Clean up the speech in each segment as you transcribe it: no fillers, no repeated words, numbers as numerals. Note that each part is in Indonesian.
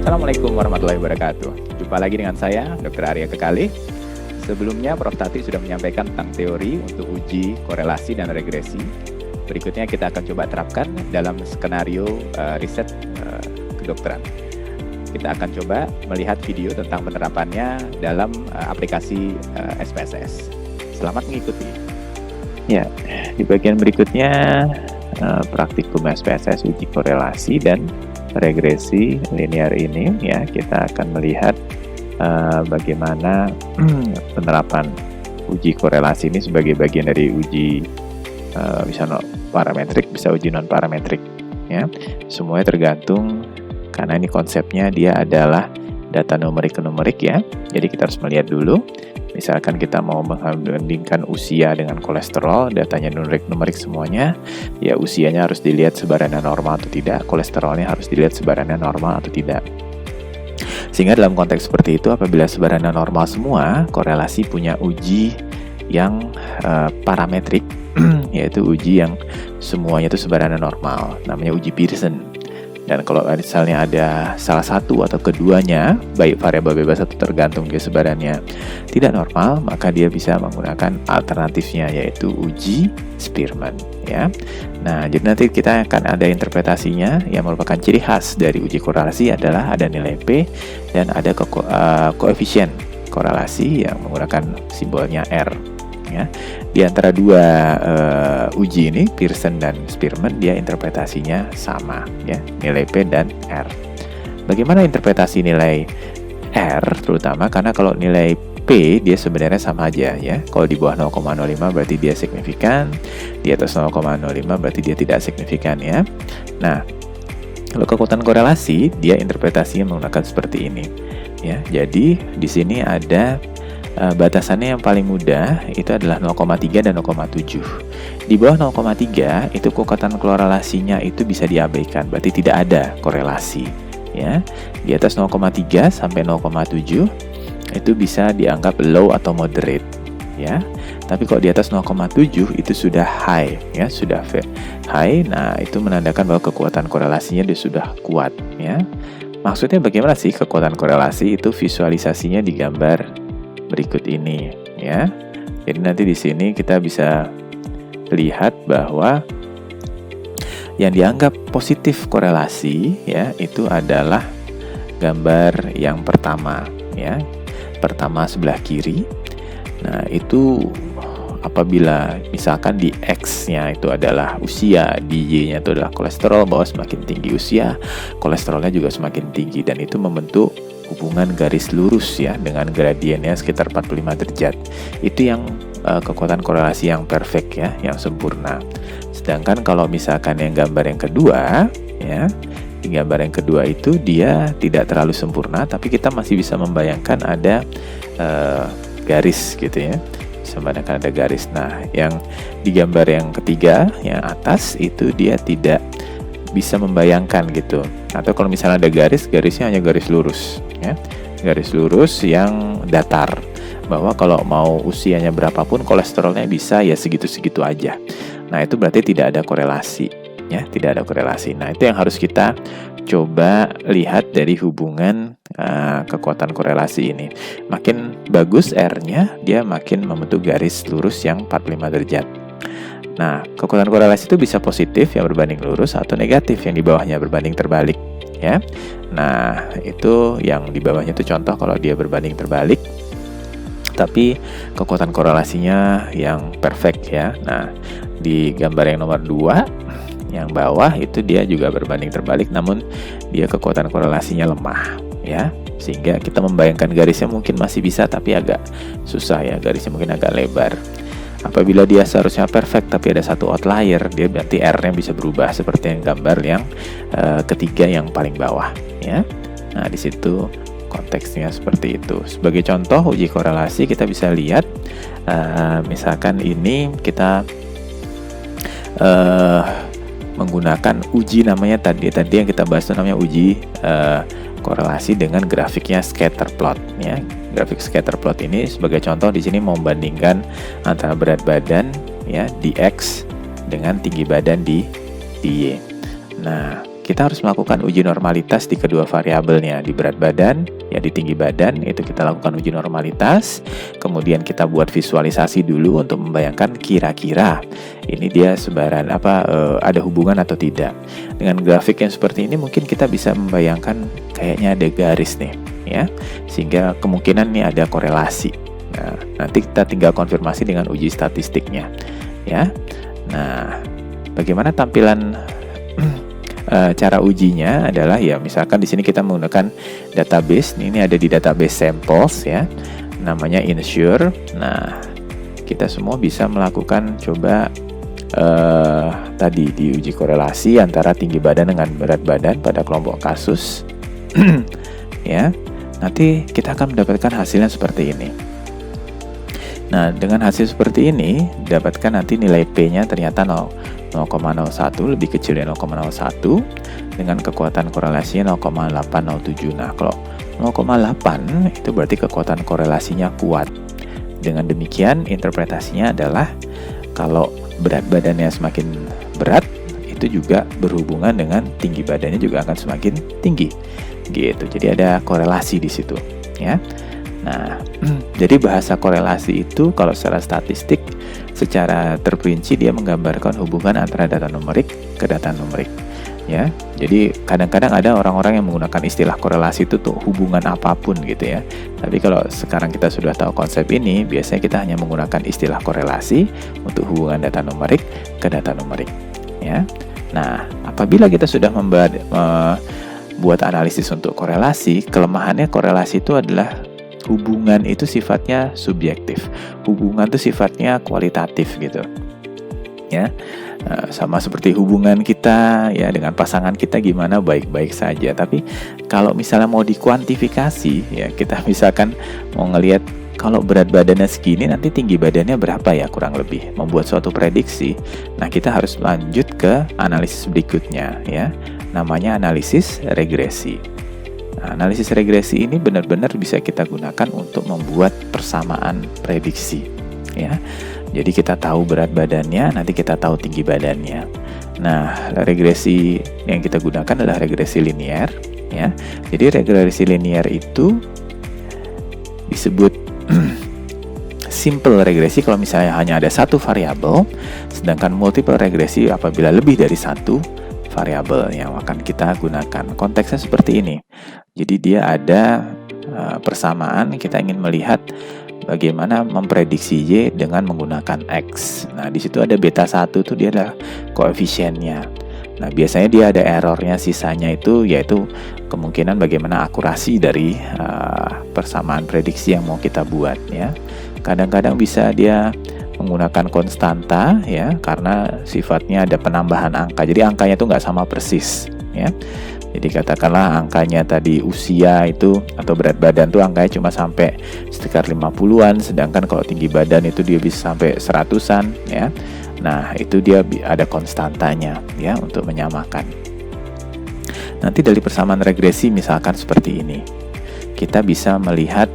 Assalamualaikum warahmatullahi wabarakatuh. Jumpa lagi dengan saya, Dr. Arya Kekali. Sebelumnya, Prof. Tati sudah menyampaikan tentang teori untuk uji korelasi dan regresi. Berikutnya kita akan coba terapkan dalam skenario riset kedokteran. Kita akan coba melihat video tentang penerapannya dalam aplikasi SPSS. Selamat mengikuti. Ya, di bagian berikutnya praktikum SPSS uji korelasi dan regresi linear ini, ya, kita akan melihat bagaimana penerapan uji korelasi ini sebagai bagian dari uji bisa parametrik, bisa uji non parametrik, ya. Semuanya tergantung karena ini konsepnya dia adalah data numerik ke numerik, ya. Jadi kita harus melihat dulu. Misalkan kita mau membandingkan usia dengan kolesterol, datanya numerik semuanya, ya usianya harus dilihat sebarannya normal atau tidak, kolesterolnya harus dilihat sebarannya normal atau tidak. Sehingga dalam konteks seperti itu, apabila sebarannya normal semua, korelasi punya uji yang parametrik, yaitu uji yang semuanya itu sebarannya normal, namanya uji Pearson. Dan kalau misalnya ada salah satu atau keduanya, baik variabel bebas atau tergantung dia sebarannya tidak normal, maka dia bisa menggunakan alternatifnya, yaitu uji Spearman, ya. Nah, jadi nanti kita akan ada interpretasinya yang merupakan ciri khas dari uji korelasi adalah ada nilai P dan ada koefisien korelasi yang menggunakan simbolnya R. Ya, di antara dua uji ini, Pearson dan Spearman, dia interpretasinya sama, ya, nilai P dan R. Bagaimana interpretasi nilai R, terutama karena kalau nilai P dia sebenarnya sama aja, ya. Kalau di bawah 0,05 berarti dia signifikan, di atas 0,05 berarti dia tidak signifikan, ya. Nah, kalau kekuatan korelasi dia interpretasinya menggunakan seperti ini, ya. Jadi di sini ada batasannya yang paling mudah itu adalah 0,3 dan 0,7. Di bawah 0,3 itu kekuatan korelasinya itu bisa diabaikan, berarti tidak ada korelasi, ya. Di atas 0,3 sampai 0,7 itu bisa dianggap low atau moderate, ya. Tapi kalau di atas 0,7 itu sudah high, ya, sudah high. Nah, itu menandakan bahwa kekuatan korelasinya dia sudah kuat, ya. Maksudnya bagaimana sih kekuatan korelasi itu? Visualisasinya di gambar berikut ini, ya. Jadi nanti di sini kita bisa lihat bahwa yang dianggap positif korelasi, ya, itu adalah gambar yang pertama, ya. Pertama sebelah kiri. Nah, itu apabila misalkan di X-nya itu adalah usia, di Y-nya itu adalah kolesterol, bahwa semakin tinggi usia, kolesterolnya juga semakin tinggi, dan itu membentuk hubungan garis lurus, ya, dengan gradiennya sekitar 45 derajat. Itu yang kekuatan korelasi yang perfect, ya, yang sempurna. Sedangkan kalau misalkan yang gambar yang kedua, ya, di gambar yang kedua itu dia tidak terlalu sempurna, tapi kita masih bisa membayangkan ada garis, gitu, ya. Bisa membayangkan ada garis. Nah, yang di gambar yang ketiga, yang atas itu dia tidak bisa membayangkan, gitu. Atau kalau misalnya ada garisnya hanya garis lurus, ya, garis lurus yang datar, bahwa kalau mau usianya berapapun kolesterolnya bisa ya segitu-segitu aja. Nah, itu berarti tidak ada korelasi, ya, tidak ada korelasi. Nah, itu yang harus kita coba lihat dari hubungan kekuatan korelasi ini. Makin bagus R-nya, dia makin membentuk garis lurus yang 45 derajat. Nah, kekuatan korelasi itu bisa positif yang berbanding lurus atau negatif yang di bawahnya berbanding terbalik, ya. Nah, itu yang di bawahnya itu contoh kalau dia berbanding terbalik, tapi kekuatan korelasinya yang perfect, ya. Nah, di gambar yang nomor 2, yang bawah itu dia juga berbanding terbalik, namun dia kekuatan korelasinya lemah, ya. Sehingga kita membayangkan garisnya mungkin masih bisa, tapi agak susah, ya. Garisnya mungkin agak lebar. Apabila dia seharusnya perfect tapi ada satu outlier, dia berarti R-nya bisa berubah seperti yang gambar yang ketiga yang paling bawah, ya. Nah, di situ konteksnya seperti itu. Sebagai contoh uji korelasi kita bisa lihat misalkan ini kita menggunakan uji namanya tadi yang kita bahas itu namanya uji korelasi dengan grafiknya scatter plot, ya. Grafik scatter plot ini sebagai contoh di sini membandingkan antara berat badan, ya, di X dengan tinggi badan di Y. Nah, kita harus melakukan uji normalitas di kedua variabelnya, di berat badan, ya di tinggi badan, itu kita lakukan uji normalitas. Kemudian kita buat visualisasi dulu untuk membayangkan kira-kira ini dia sebaran ada hubungan atau tidak. Dengan grafik yang seperti ini mungkin kita bisa membayangkan kayaknya ada garis nih, ya, sehingga kemungkinan nih ada korelasi. Nah, nanti kita tinggal konfirmasi dengan uji statistiknya, ya. Nah, bagaimana tampilan cara ujinya adalah ya misalkan di sini kita menggunakan database. Ini ada di database samples, ya, namanya Ensure. Nah, kita semua bisa melakukan coba tadi diuji korelasi antara tinggi badan dengan berat badan pada kelompok kasus. Ya, nanti kita akan mendapatkan hasilnya seperti ini. Nah, dengan hasil seperti ini, dapatkan nanti nilai P-nya ternyata 0,01, lebih kecil dari 0,01, dengan kekuatan korelasinya 0,807. Nah, kalau 0,8 itu berarti kekuatan korelasinya kuat. Dengan demikian, interpretasinya adalah kalau berat badannya semakin berat, itu juga berhubungan dengan tinggi badannya juga akan semakin tinggi. Gitu. Jadi ada korelasi di situ, ya. Nah, jadi bahasa korelasi itu kalau secara statistik, secara terperinci dia menggambarkan hubungan antara data numerik ke data numerik, ya. Jadi kadang-kadang ada orang-orang yang menggunakan istilah korelasi itu tuh hubungan apapun gitu ya. Tapi kalau sekarang kita sudah tahu konsep ini, biasanya kita hanya menggunakan istilah korelasi untuk hubungan data numerik ke data numerik, ya. Nah, apabila kita sudah buat analisis untuk korelasi, kelemahannya korelasi itu adalah hubungan itu sifatnya subjektif, hubungan itu sifatnya kualitatif gitu, ya. Sama seperti hubungan kita ya dengan pasangan kita gimana, baik-baik saja. Tapi kalau misalnya mau dikuantifikasi, ya kita misalkan mau ngelihat kalau berat badannya segini, nanti tinggi badannya berapa ya kurang lebih, membuat suatu prediksi. Nah, kita harus lanjut ke analisis berikutnya, ya, namanya analisis regresi. Nah, analisis regresi ini benar-benar bisa kita gunakan untuk membuat persamaan prediksi, ya. Jadi kita tahu berat badannya, nanti kita tahu tinggi badannya. Nah, regresi yang kita gunakan adalah regresi linear, ya. Jadi regresi linear itu disebut simple regresi kalau misalnya hanya ada satu variabel, sedangkan multiple regresi apabila lebih dari satu variabel yang akan kita gunakan. Konteksnya seperti ini. Jadi dia ada persamaan, kita ingin melihat bagaimana memprediksi Y dengan menggunakan X. Nah, di situ ada beta 1 itu dia adalah koefisiennya. Nah, biasanya dia ada errornya, sisanya itu yaitu kemungkinan bagaimana akurasi dari persamaan prediksi yang mau kita buat, ya. Kadang-kadang bisa dia menggunakan konstanta, ya, karena sifatnya ada penambahan angka. Jadi angkanya itu nggak sama persis, ya. Jadi katakanlah angkanya tadi usia itu atau berat badan tuh angkanya cuma sampai sekitar 50-an, sedangkan kalau tinggi badan itu dia bisa sampai 100-an, ya. Nah, itu dia ada konstantanya, ya, untuk menyamakan. Nanti dari persamaan regresi misalkan seperti ini. Kita bisa melihat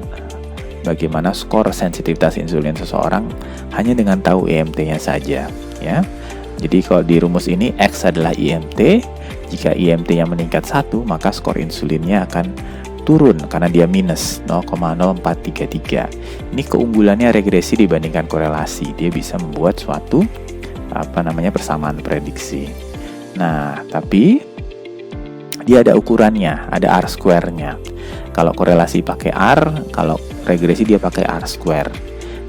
bagaimana skor sensitivitas insulin seseorang hanya dengan tahu IMT-nya saja, ya. Jadi kalau di rumus ini X adalah IMT. Jika IMT-nya meningkat 1, maka skor insulinnya akan turun karena dia minus 0,0433. Ini keunggulannya regresi dibandingkan korelasi. Dia bisa membuat suatu persamaan prediksi. Nah, tapi dia ada ukurannya, ada R square-nya. Kalau korelasi pakai R, kalau regresi dia pakai R square.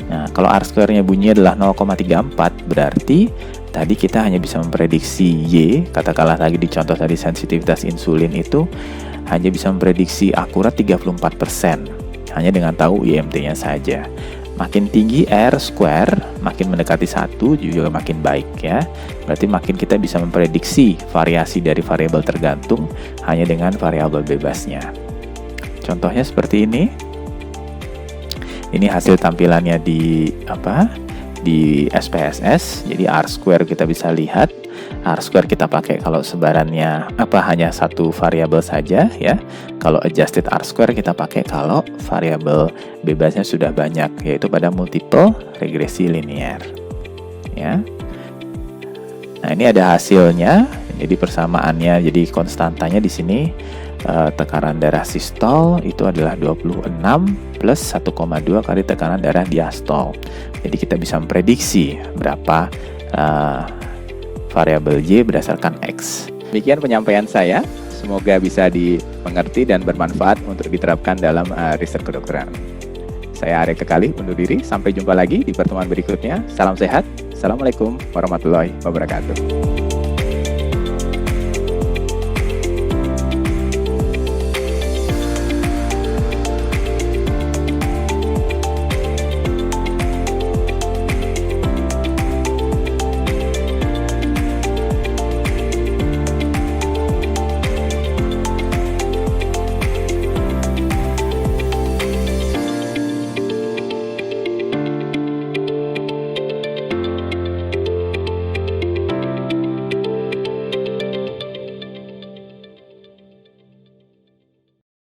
Nah, kalau R square-nya bunyinya adalah 0,34, berarti tadi kita hanya bisa memprediksi Y, katakanlah lagi di contoh tadi sensitivitas insulin itu hanya bisa memprediksi akurat 34%, hanya dengan tahu IMT-nya saja. Makin tinggi R square, makin mendekati 1 juga makin baik, ya. Berarti makin kita bisa memprediksi variasi dari variabel tergantung hanya dengan variabel bebasnya. Contohnya seperti ini. Ini hasil tampilannya di SPSS. Jadi R square kita bisa lihat. R square kita pakai kalau sebarannya hanya satu variabel saja, ya. Kalau adjusted R square kita pakai kalau variabel bebasnya sudah banyak, yaitu pada multiple regresi linear, ya. Nah, ini ada hasilnya. Jadi persamaannya, jadi konstantanya di sini tekanan darah sistol itu adalah 26 plus 1,2 kali tekanan darah diastol. Jadi kita bisa memprediksi berapa variabel Y berdasarkan X. Demikian penyampaian saya. Semoga bisa dimengerti dan bermanfaat untuk diterapkan dalam riset kedokteran. Saya Arya Kekali undur diri. Sampai jumpa lagi di pertemuan berikutnya. Salam sehat. Assalamualaikum warahmatullahi wabarakatuh.